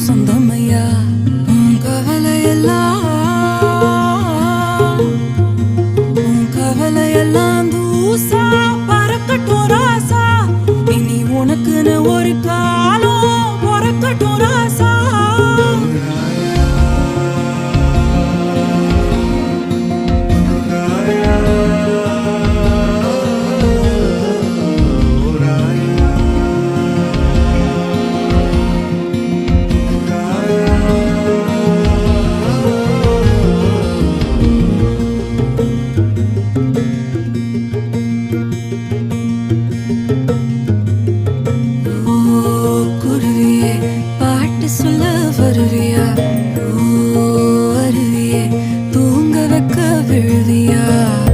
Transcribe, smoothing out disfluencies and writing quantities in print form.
சொந்தமையா உன் கவலையெல்லாம் தூசா பறக்கட்டும் ராசா இனி உனக்குன்னு ஒரு காலம் பொறக்கட்டும் ராசா சொல்ல வருவியா ஓ அருவியே தூங்க வைக்க விழுவியா